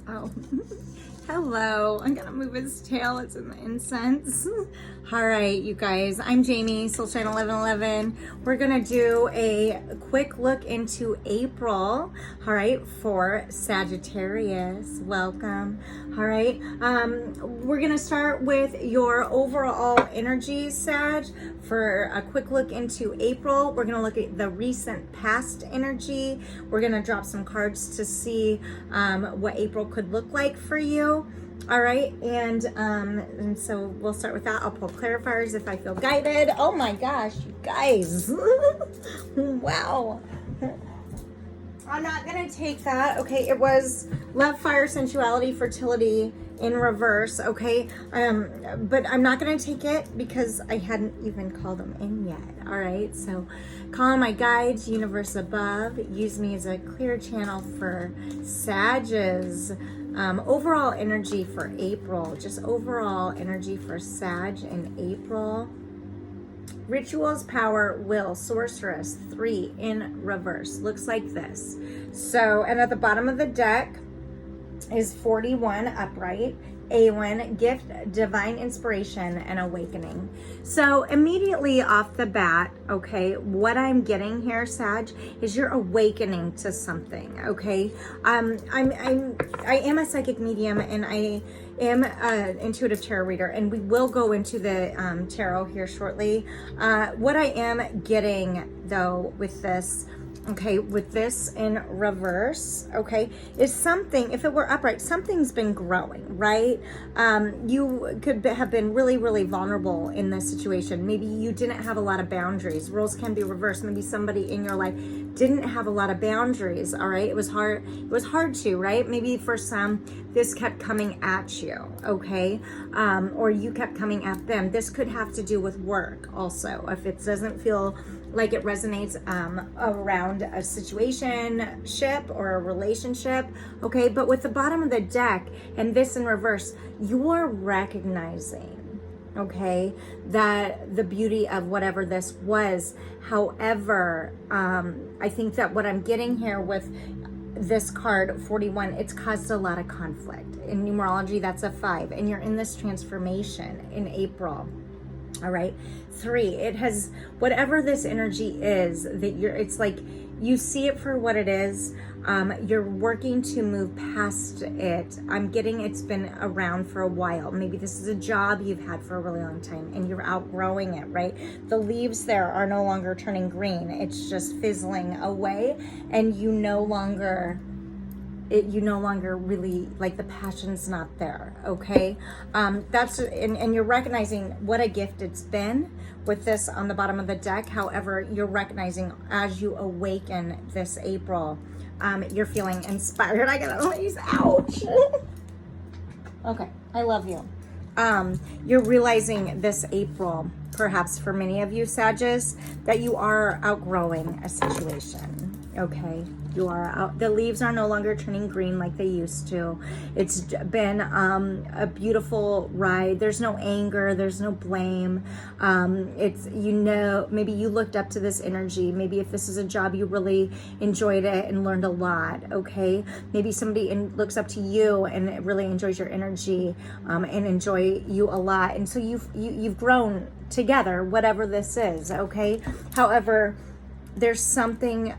Oh, hello. I'm gonna move his tail. It's in the incense. All right, you guys. I'm Jamie, Soulshine 1111. We're gonna do a quick look into April. All right, for Sagittarius. Welcome. All right. We're gonna start with your overall energy, Sag. For a quick look into April, we're gonna look at the recent past energy. We're gonna drop some cards to see what April could look like for you. All right, and so we'll start with that. I'll pull clarifiers if I feel guided. Oh my gosh, you guys. Wow. I'm not gonna take that. Okay, it was love, fire, sensuality, fertility in reverse. Okay, but I'm not gonna take it because I hadn't even called them in yet. All right, so call on my guides, universe above. Use me as a clear channel for Sages. Overall energy for April, just overall energy for Sag in April. Rituals, power, will, sorceress, 3 in reverse. Looks like this. So, and at the bottom of the deck is 41 upright, Awen, gift, divine inspiration, and awakening. So immediately off the bat, okay, what I'm getting here, Sag, is you're awakening to something, okay? I am a psychic medium, and I am an intuitive tarot reader, and we will go into the tarot here shortly. What I am getting, though, with this, okay, with this in reverse, okay, is something, if it were upright, something's been growing, right? You could have been really, really vulnerable in this situation. Maybe you didn't have a lot of boundaries. Roles can be reversed. Maybe somebody in your life didn't have a lot of boundaries, all right? It was hard to, right? Maybe for some, this kept coming at you, okay? Or you kept coming at them. This could have to do with work also. If it doesn't feel like it resonates around a situationship or a relationship, okay? But with the bottom of the deck and this in reverse, you're recognizing, okay, that the beauty of whatever this was. However, I think that what I'm getting here with this card 41, it's caused a lot of conflict. In numerology, that's a 5, and you're in this transformation in April. All right, 3, it has, whatever this energy is that it's like you see it for what it is. You're working to move past it. I'm getting it's been around for a while. Maybe this is a job you've had for a really long time and you're outgrowing it, right? The leaves there are no longer turning green. It's just fizzling away, and you no longer really, like, the passion's not there, okay? That's, and you're recognizing what a gift it's been with this on the bottom of the deck. However, you're recognizing as you awaken this April, you're feeling inspired. I gotta release, ouch. Okay, I love you. You're realizing this April, perhaps for many of you, Sages, that you are outgrowing a situation, okay? You are out, the leaves are no longer turning green like they used to. It's been a beautiful ride. There's no anger, there's no blame. It's, you know, maybe you looked up to this energy. Maybe if this is a job, you really enjoyed it and learned a lot, okay? Maybe somebody looks up to you and really enjoys your energy and enjoy you a lot. And so you've grown together, whatever this is, okay? However, there's something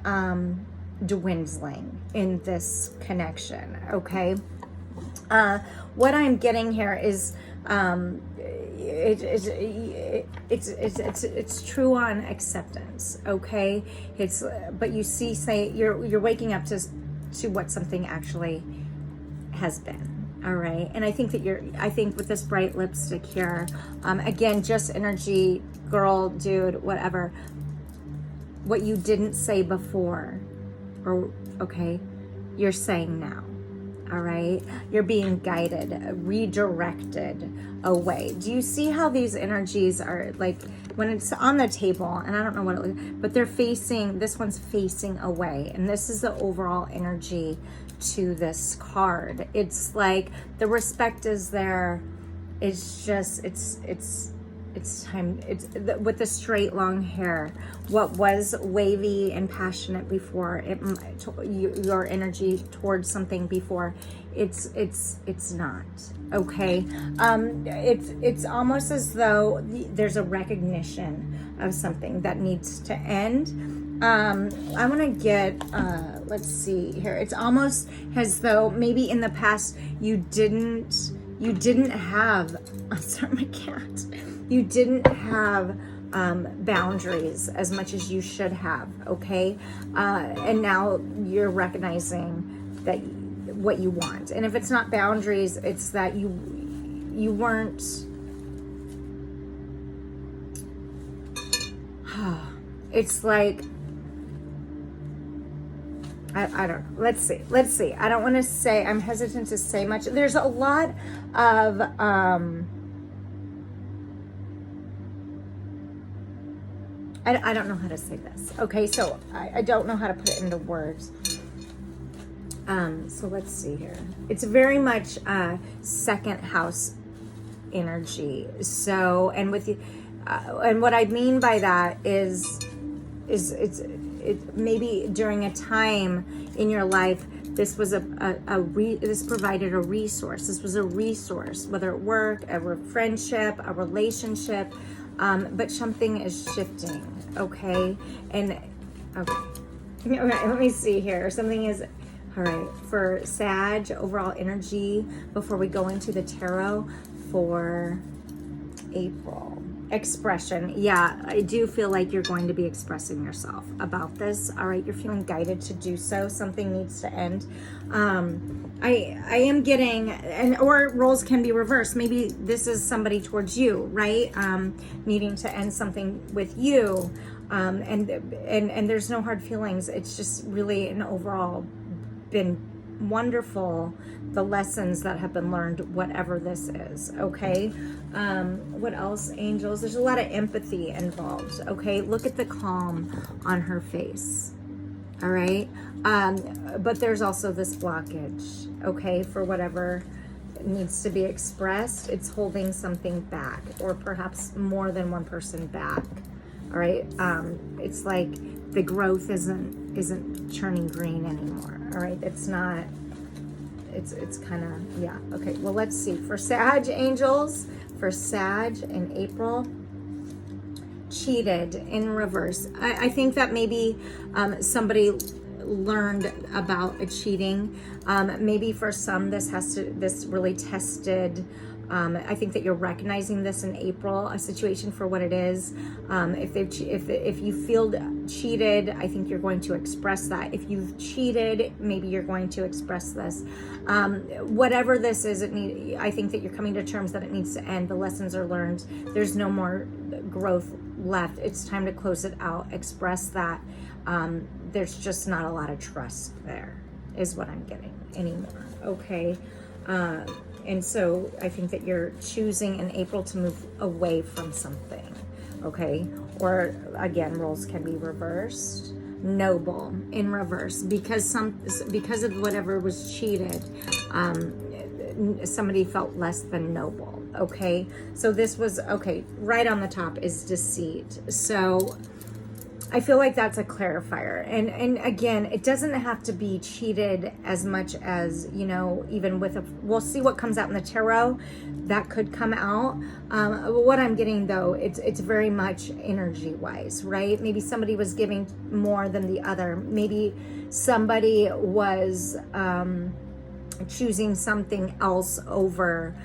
dwindling in this connection, okay? What I'm getting here is it's true on acceptance, okay? It's, but you see, say you're waking up to what something actually has been. All right, and I think that I think with this bright lipstick here, again, just energy, girl, dude, whatever, what you didn't say before, or, okay, you're saying now. All right, you're being guided, redirected away. Do you see how these energies are, like, when it's on the table, and I don't know what it looks, but they're facing, this one's facing away, and this is the overall energy to this card. It's like the respect is there. It's just, it's It's time, with the straight long hair, what was wavy and passionate before, your energy towards something before, it's not, okay? It's almost as though there's a recognition of something that needs to end. I want to get, let's see here. It's almost as though maybe in the past you didn't have, I'm sorry, my cat. You didn't have boundaries as much as you should have, okay? And now you're recognizing that what you want. And if it's not boundaries, it's that you weren't, it's like, I don't know. Let's see. I don't want to say, I'm hesitant to say much. There's a lot of, I don't know how to say this. Okay, so I don't know how to put it into words. So let's see here. It's very much second house energy. So, and with you, and what I mean by that is it maybe during a time in your life, this was this provided a resource. This was a resource, whether at work, a friendship, a relationship, but something is shifting, okay? And, okay, let me see here. Something is, all right, for Sag, overall energy, before we go into the tarot for April. Expression. Yeah, I do feel like you're going to be expressing yourself about this. All right, you're feeling guided to do so. Something needs to end. I am getting, or roles can be reversed. Maybe this is somebody towards you, right? Needing to end something with you. And there's no hard feelings. It's just really an overall been wonderful, the lessons that have been learned, whatever this is, okay? What else, angels? There's a lot of empathy involved, okay? Look at the calm on her face, all right? But there's also this blockage, okay, for whatever needs to be expressed. It's holding something back, or perhaps more than one person back, all right? It's like the growth isn't turning green anymore, all right? It's not, it's kind of, yeah, okay. Well, let's see. For Sag, angels, for Sag in April, cheated in reverse. I think that maybe somebody learned about a cheating. Maybe for some, this really tested. I think that you're recognizing this in April, a situation for what it is. If you feel cheated, I think you're going to express that. If you've cheated, maybe you're going to express this. Whatever this is, I think that you're coming to terms that it needs to end. The lessons are learned. There's no more growth left. It's time to close it out. Express that. There's just not a lot of trust there, is what I'm getting anymore. Okay. And so I think that you're choosing in April to move away from something, okay? Or again, roles can be reversed. Noble in reverse, because of whatever was cheated, somebody felt less than noble, okay? So this was, okay, right on the top is deceit. So I feel like that's a clarifier. And again, it doesn't have to be cheated as much as, even with we'll see what comes out in the tarot. That could come out. What I'm getting though, it's very much energy wise, right? Maybe somebody was giving more than the other. Maybe somebody was choosing something else over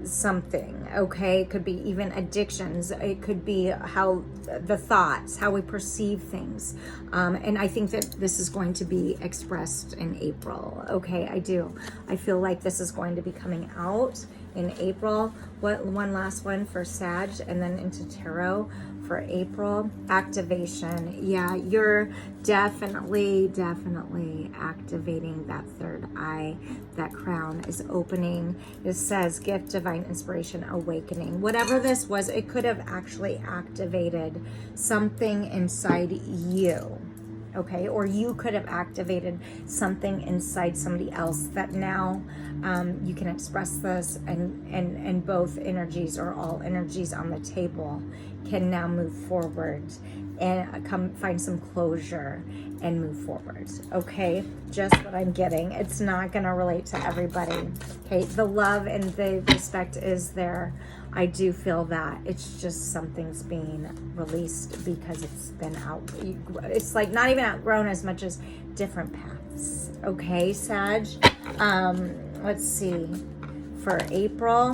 something, okay? It could be even addictions. It could be how the thoughts, how we perceive things. And I think that this is going to be expressed in April, okay? I feel like this is going to be coming out in April. One last one for Sag, and then into tarot for April. Activation. Yeah, you're definitely activating that third eye. That crown is opening. It says gift, divine inspiration, awakening. Whatever this was, it could have actually activated something inside you, okay? Or you could have activated something inside somebody else that now you can express this, and both energies, or all energies on the table, can now move forward and come find some closure and move forward, okay? Just what I'm getting. It's not going to relate to everybody, okay? The love and the respect is there. I do feel that. It's just something's being released because it's been out. It's like not even outgrown as much as different paths, okay, Sag? Let's see. For April,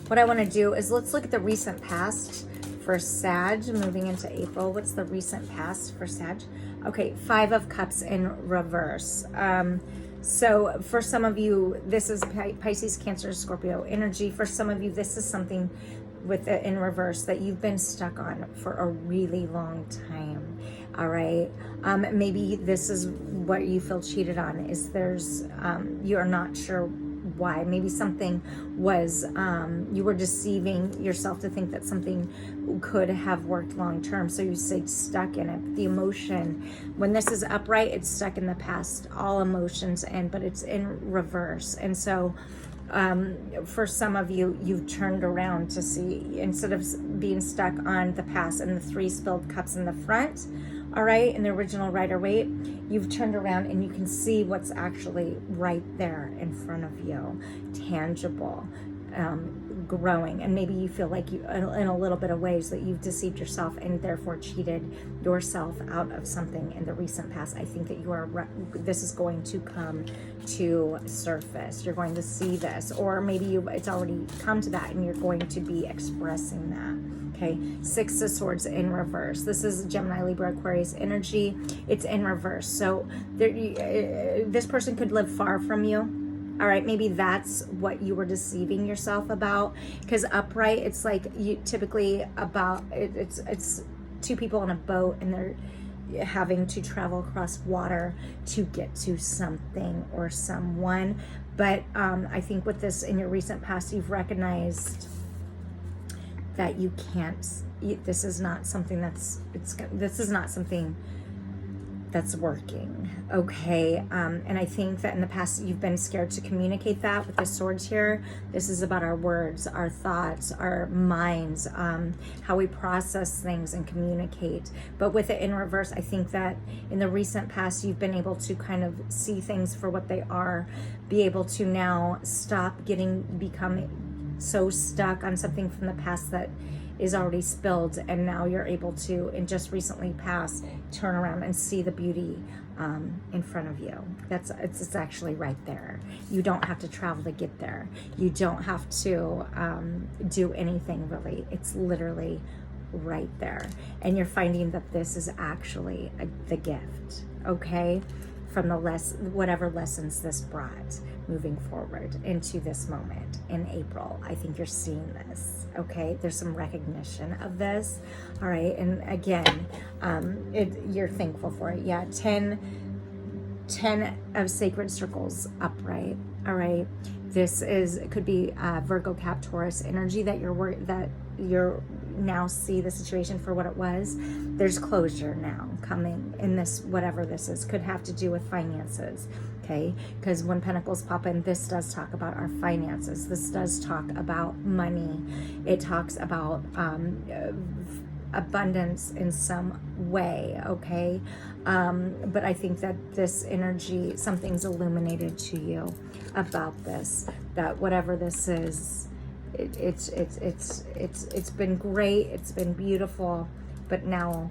what I want to do is let's look at the recent past for Sag, moving into April. What's the recent past for Sag? Okay, 5 of Cups in reverse. So for some of you, this is Pisces, Cancer, Scorpio energy. For some of you, this is something with it in reverse that you've been stuck on for a really long time. All right. Maybe this is what you feel cheated on, is you're not sure why. Maybe something was, you were deceiving yourself to think that something could have worked long term, so you stayed stuck in it. The emotion, when this is upright, it's stuck in the past, all emotions, but it's in reverse. And so for some of you, you've turned around to see, instead of being stuck on the past and the 3 spilled cups in the front, all right, in the original Rider-Waite, you've turned around and you can see what's actually right there in front of you, tangible, growing. And maybe you feel like you, in a little bit of ways, that you've deceived yourself and therefore cheated yourself out of something in the recent past. I think that this is going to come to surface. You're going to see this, or maybe it's already come to that and you're going to be expressing that. Okay, 6 of Swords in reverse. This is Gemini, Libra, Aquarius energy. It's in reverse. So this person could live far from you. All right, maybe that's what you were deceiving yourself about. Because upright, it's like you typically it's 2 people on a boat and they're having to travel across water to get to something or someone. But I think with this in your recent past, you've recognized that you can't, this is not something that's working, okay? And I think that in the past you've been scared to communicate that with the swords here. This is about our words, our thoughts, our minds, how we process things and communicate. But with it in reverse, I think that in the recent past you've been able to kind of see things for what they are, be able to now stop becoming so stuck on something from the past that is already spilled, and now you're able to, in just recently past, turn around and see the beauty in front of you. It's actually right there. You don't have to travel to get there. You don't have to do anything really. It's literally right there, and you're finding that this is actually the gift, okay, from whatever lessons this brought moving forward into this moment in April. I think you're seeing this, okay? There's some recognition of this, all right? And again, you're thankful for it. Yeah, 10 of Sacred Circles upright, all right? It could be Virgo, Cap, Taurus energy that you're now see the situation for what it was. There's closure now coming in this, whatever this is. Could have to do with finances, okay? Because when Pentacles pop in, this does talk about our finances. This does talk about money. It talks about abundance in some way, okay? But I think that this energy, something's illuminated to you about this, that whatever this is, it's been great, it's been beautiful, but now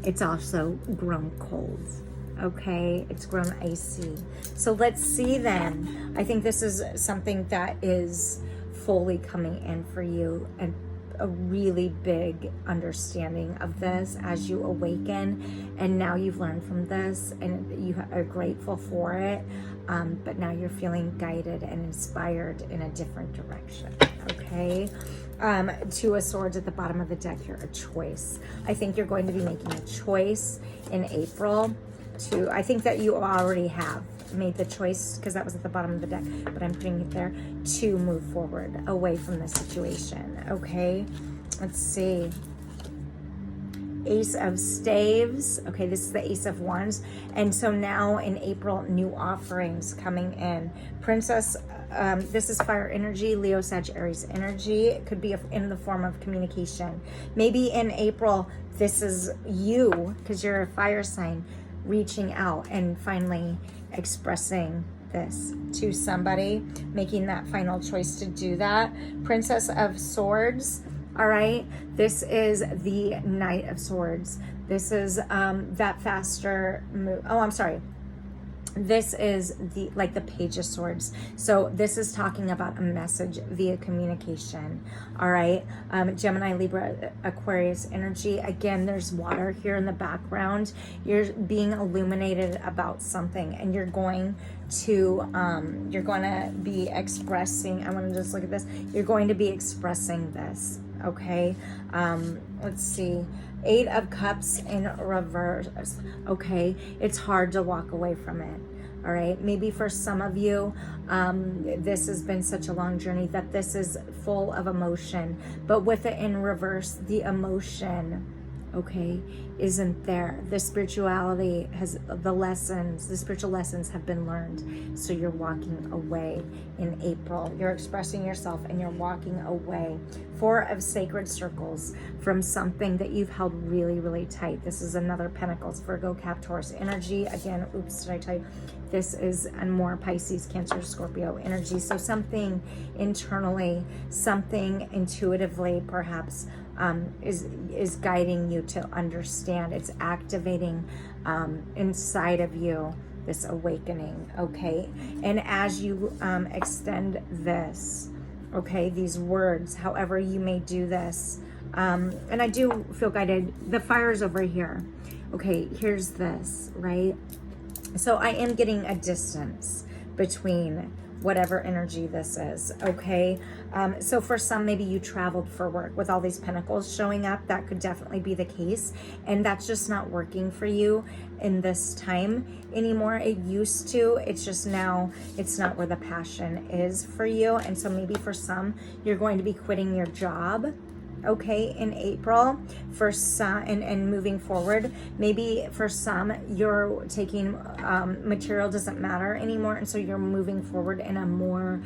it's also grown cold, okay? It's grown icy. So let's see then. I think this is something that is fully coming in for you, and a really big understanding of this as you awaken, and now you've learned from this and you are grateful for it, but now you're feeling guided and inspired in a different direction, okay? 2 of Swords at the bottom of the deck here, a choice. I think you're going to be making a choice in April I think that you already have made the choice, because that was at the bottom of the deck, but I'm putting it there, to move forward away from the situation, okay? Let's see. Ace of Staves. Okay, this is the Ace of Wands. And so now in April, new offerings coming in. Princess, this is fire energy, Leo, Sagittarius energy. It could be in the form of communication. Maybe in April, this is you, because you're a fire sign, reaching out and finally expressing this to somebody, making that final choice to do that. Princess of Swords. All right, this is the Knight of Swords. This is that faster move. Oh, I'm sorry. This is the Page of Swords. So this is talking about a message via communication. All right, Gemini, Libra, Aquarius energy. Again, there's water here in the background. You're being illuminated about something, and you're going to be expressing. I want to just look at this. You're going to be expressing this. Okay, let's see. 8 of Cups in reverse. Okay, it's hard to walk away from it. All right, maybe for some of you, this has been such a long journey that this is full of emotion, but with it in reverse, the emotion, okay, isn't there. The spirituality has, the spiritual lessons have been learned. So you're walking away in April. You're expressing yourself and you're walking away. 4 of Sacred Circles from something that you've held really, really tight. This is another Pentacles, Virgo, Cap, Taurus energy. Again, oops, did I tell you? This is more Pisces, Cancer, Scorpio energy. So something internally, something intuitively perhaps is guiding you to understand. It's activating inside of you this awakening, okay? And as you extend this, okay, these words, however you may do this, and I do feel guided. The fire's over here. Okay, here's this, right? So I am getting a distance between whatever energy this is, okay? So for some, maybe you traveled for work with all these pentacles showing up. That could definitely be the case. And that's just not working for you in this time anymore. It used to. It's just now it's not where the passion is for you. And so maybe for some, you're going to be quitting your job, okay, in April. For some, and moving forward, maybe for some you're taking material doesn't matter anymore, and so you're moving forward in a more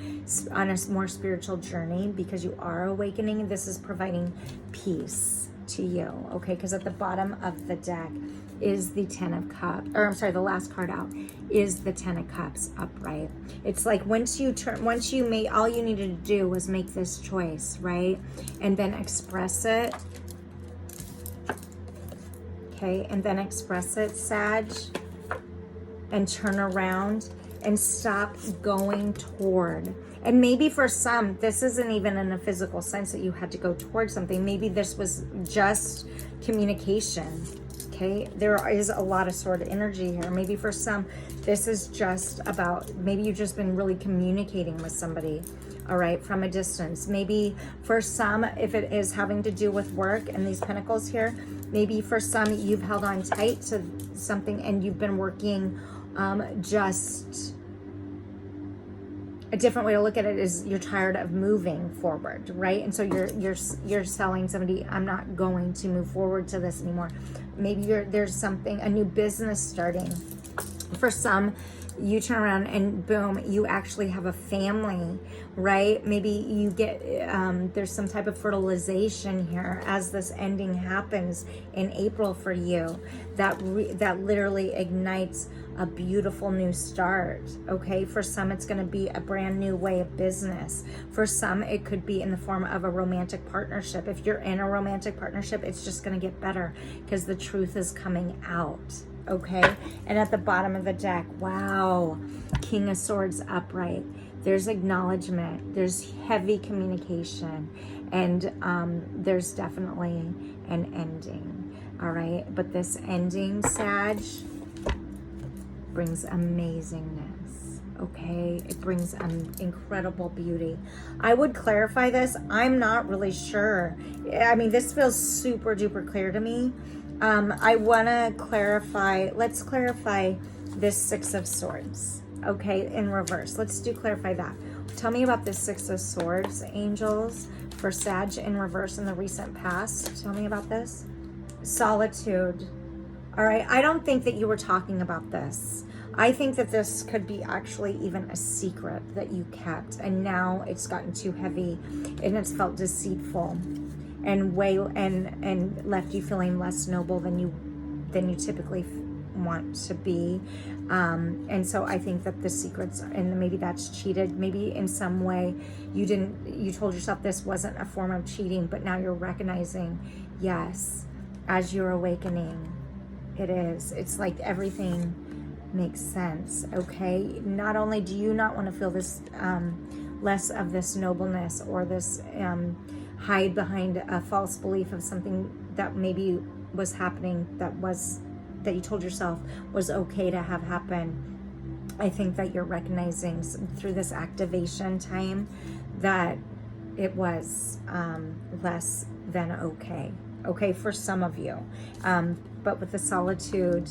spiritual journey because you are awakening. This is providing peace to you, okay? Because at the bottom of the deck is the 10 of Cups, or I'm sorry, the last card out is the 10 of Cups upright. It's like once you made, all you needed to do was make this choice, right? And then express it. Okay, and then express it, Sag, and turn around and stop going toward. And maybe for some, this isn't even in a physical sense that you had to go towards something. Maybe this was just communication. Okay, there is a lot of sword energy here. Maybe for some, this is just about, maybe you've just been really communicating with somebody, all right, from a distance. Maybe for some, if it is having to do with work and these pentacles here, maybe for some, you've held on tight to something and you've been working just... A different way to look at it is you're tired of moving forward, right? And so you're telling somebody, I'm not going to move forward to this anymore. Maybe there's something, a new business starting. For some, you turn around and boom, you actually have a family, right? Maybe you get, there's some type of fertilization here as this ending happens in April for you. That literally ignites a beautiful new start, okay? For some, it's going to be a brand new way of business. For some, it could be in the form of a romantic partnership. If you're in a romantic partnership, it's just going to get better because the truth is coming out, okay? And at the bottom of the deck, wow, King of Swords upright. There's acknowledgement, there's heavy communication, and there's definitely an ending, all right? But this ending, Sag, brings amazingness, okay? It brings incredible beauty. I would clarify this. I'm not really sure. I mean, this feels super duper clear to me. I want to clarify, let's clarify this 6 of Swords, okay, in reverse. Let's clarify that. Tell me about this 6 of Swords, angels, for Sag in reverse in the recent past. Tell me about this. solitude. All right, I don't think that you were talking about this. I think that this could be actually even a secret that you kept, and now it's gotten too heavy and it's felt deceitful and left you feeling less noble than you typically want to be. And so I think that the secrets, and maybe that's cheated, maybe in some way you told yourself this wasn't a form of cheating, but now you're recognizing, yes, as you're awakening, it is. It's like everything makes sense. Okay, not only do you not want to feel this less of this nobleness, or this hide behind a false belief of something that maybe was happening, that you told yourself was okay to have happen. I think that you're recognizing through this activation time that it was less than okay for some of you, but with the solitude,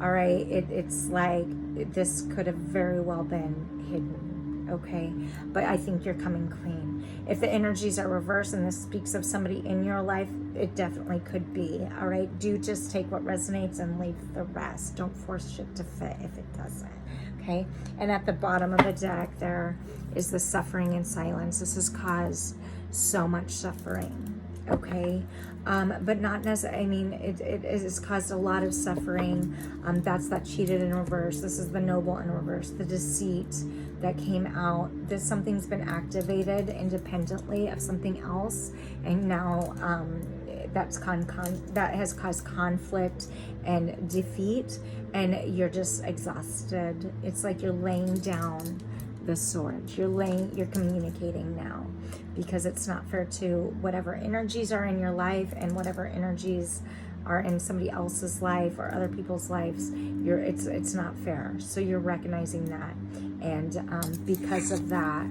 all right, it's like this could have very well been hidden, okay? But I think you're coming clean. If the energies are reversed and this speaks of somebody in your life, it definitely could be, all right? Do just take what resonates and leave the rest. Don't force shit to fit if it doesn't, okay? And at the bottom of the deck, there is the suffering and silence. This has caused so much suffering, okay? But not necessarily, I mean, it has caused a lot of suffering. That's that cheated in reverse. This is the noble in reverse, the deceit that came out. Something's been activated independently of something else, and now that has caused conflict and defeat, and you're just exhausted. It's like you're laying down the sword. You're communicating now, because it's not fair to whatever energies are in your life and whatever energies are in somebody else's life or other people's lives. It's not fair. So you're recognizing that, and because of that,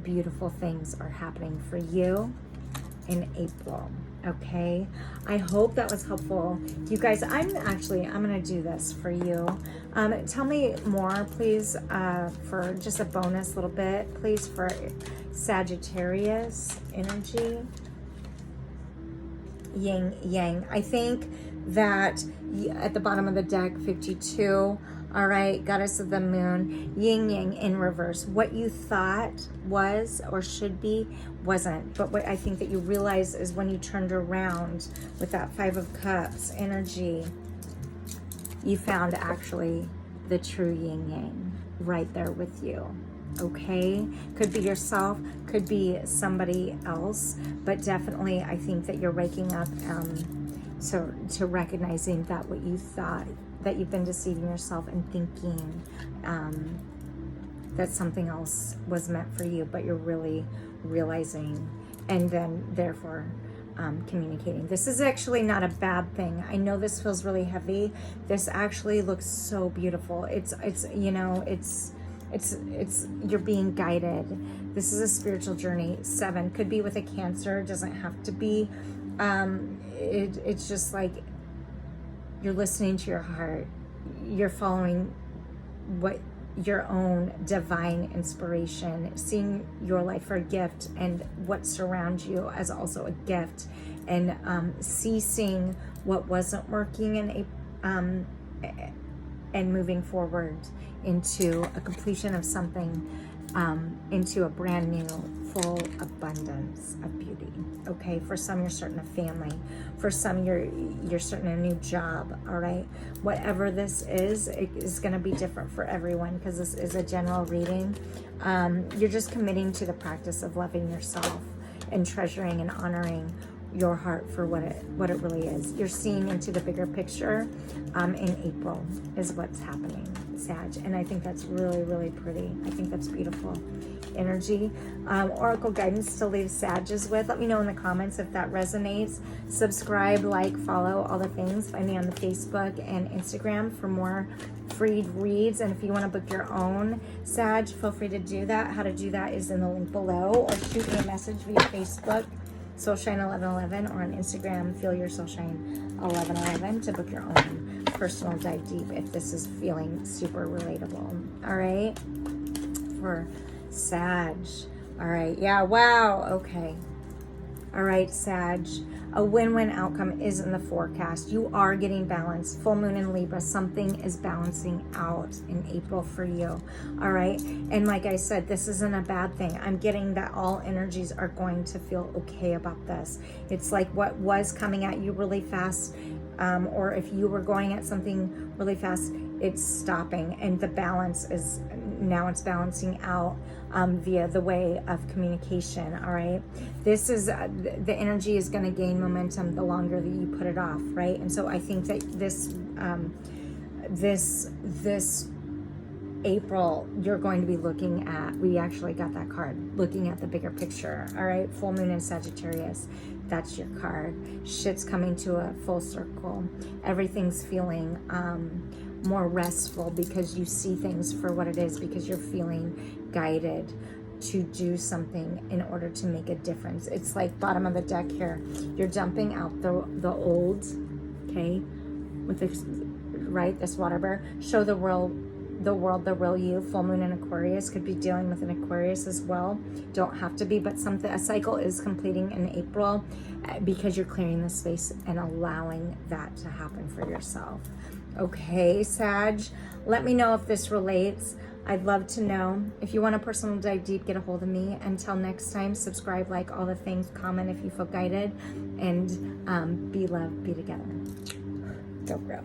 beautiful things are happening for you in April. Okay, I hope that was helpful, you guys. I'm gonna do this for you. Tell me more, please, for just a bonus little bit, please, for Sagittarius energy. Yin yang. I think that at the bottom of the deck, 52. All right, goddess of the moon, yin yang in reverse. What you thought was or should be wasn't. But what I think that you realize is when you turned around with that 5 of Cups energy, you found actually the true yin yang right there with you. Okay, could be yourself, could be somebody else, but definitely I think that you're waking up to recognizing that what you thought, that you've been deceiving yourself and thinking that something else was meant for you, but you're really realizing, and then therefore communicating. This is actually not a bad thing. I know this feels really heavy. This actually looks so beautiful. It's you're being guided. This is a spiritual journey. 7 could be with a Cancer, doesn't have to be. It's just like you're listening to your heart. You're following what your own divine inspiration, seeing your life for a gift and what surrounds you as also a gift, and ceasing what wasn't working and moving forward into a completion of something, into a brand new full abundance of beauty. Okay, for some you're starting a family, for some you're starting a new job. All right, whatever this is, it is going to be different for everyone, because this is a general reading. You're just committing to the practice of loving yourself and treasuring and honoring your heart for what it really is. You're seeing into the bigger picture in April is what's happening, Sag, and I think that's really, really pretty. I think that's beautiful energy. Oracle guidance to leave Sages with. Let me know in the comments if that resonates. Subscribe, like, follow, all the things. Find me on the Facebook and Instagram for more free reads, and if you want to book your own Sag, feel free to do that. How to do that is in the link below, or shoot me a message via Facebook, Soulshine1111, or on Instagram, Feel Your Soulshine 1111, to book your own personal dive deep if this is feeling super relatable. All right, for Sag. All right, yeah, wow, okay. All right, Sag, a win-win outcome is in the forecast. You are getting balance. Full moon in Libra, something is balancing out in April for you. All right, and like I said, this isn't a bad thing. I'm getting that all energies are going to feel okay about this. It's like what was coming at you really fast, or if you were going at something really fast, it's stopping, and the balance is now, it's balancing out via the way of communication. All right, this is the energy is going to gain momentum the longer that you put it off, right? And so I think that this April, you're going to be looking at, we actually got that card, looking at the bigger picture. All right, full moon in Sagittarius, that's your card. Shit's coming to a full circle. Everything's feeling more restful because you see things for what it is, because you're feeling guided to do something in order to make a difference. It's like bottom of the deck here. You're dumping out the old, okay, with this, right, this water bear. Show the world the real you. Full moon in Aquarius, could be dealing with an Aquarius as well. Don't have to be, but a cycle is completing in April because you're clearing the space and allowing that to happen for yourself. Okay, Sag, let me know if this relates. I'd love to know. If you want a personal dive deep, get a hold of me. Until next time, subscribe, like, all the things, comment if you feel guided, and be loved, be together. Go grow.